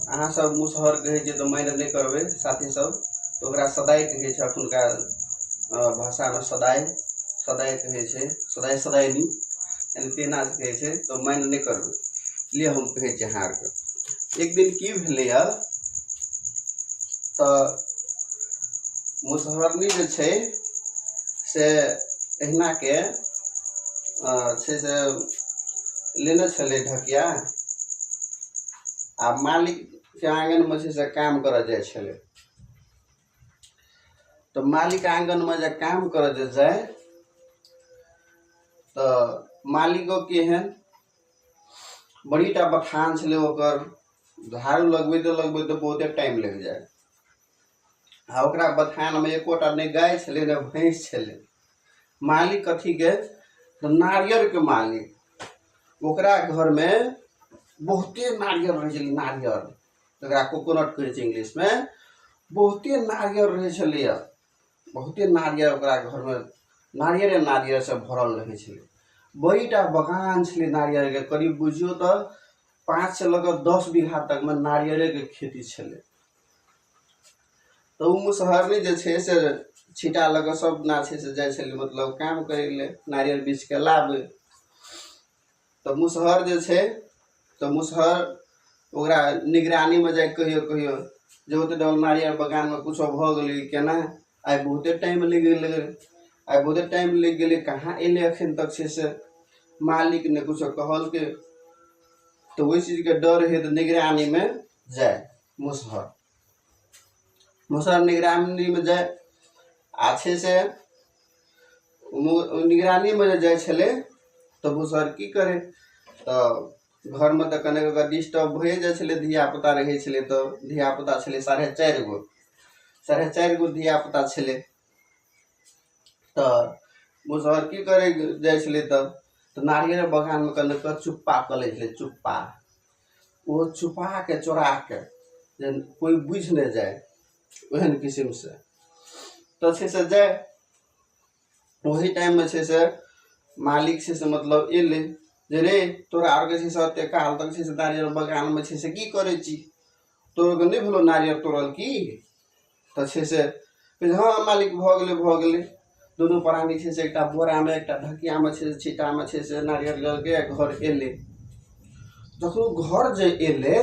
अहाँ सब मुसहर कहै छियै तऽ माइंड नहीं करबै साथी सब, तो ओकरा सदाइ कहै छै अखुनका भाषा में सदाइ सदाइ कहै छै, सदाइ सदाइनी यानी तेना कहै छै, तो माइंड नहीं करबै। लिए हम कहै छी अहाँ आरके एक दिन की भेलैया तऽ मुसहरनी जे छै से अहिना के छै से लेने छलै ढकिया आ मालिक के आंगन में से काम कर जाए छलै। तो मालिक आंगन में जे काम कर जाए तो मालिको केहन बड़ीटा बथान छलै ओकर, झाड़ू लगबैते लगबैते बहुते टाइम लग जाए आ ओकरा बथान में एकोटा नहीं गाय छलै नहीं भैंस छलै। मालिक कथी के तो नारियर के मालिक, ओकरा घर में बहुते नारियर रहे छलै, नारियर जकरा कोकोनट कहै छै इंग्लिश में, बहुते नारियर रहे छलै, बहुते नारियर ओकरा घर में नारियरे नारियर से भरल रहे छलै। बड़ीटा बगान छलै नारियर के, करीब बुझियो तो 5 से लेकर 10 बीघा तक में नारियरे के खेती छलै। तो मुसहरनी जे छै से छिटा लग सब ना छै से जाय छलै, मतलब काम करे ले नारियल बीछ के लाबे। तो मुसहर जे छै तो मुसहर ओकरा निगरानी में जाए कहियो कहियो जे ओते डल नारियल बगान में कुछ भ गेलै केना, आई बहुते टाइम लग गेलै, आई बहुते टाइम लग गेलै, कहाँ एले अखन तक से मालिक ने कुछ कहल के। तो वही चीज के डर है तो निगरानी में जाए मुसहर, मुसहर निगरानी में जाए अच्छे से निगरानी में जाए छले। तो मुसहर की करे तो घर में तो कने डिस्टर्ब हो जाए छले, धिया पुता रहे छले, तो धिया पुता छले 4.5 गो, 4.5 गो धिया पुता छले। तो मुसहर की करे जाए छले तो नारियल बगान में कने चुप्पा कले छले, चुप्पा वो छुपा के चोरा के जे कोई बुझ नहीं जाए ओहन किस्म से। तो छे से जाए वही टाइम में छे से मालिक छे से मतलब एले जे रे तोरा आर के छे से एते काल तक छे से नारियल बगान में छे से की करे छी, तोरा के नहीं भेलो नारियल तोड़ल की। तो छे से हाँ मालिक भ गेले दोनों प्राणी छे से एकटा बोरा में एकटा ढकिया में छे से छिटा में छे से नारियल के घर एले। जखन घर जे एले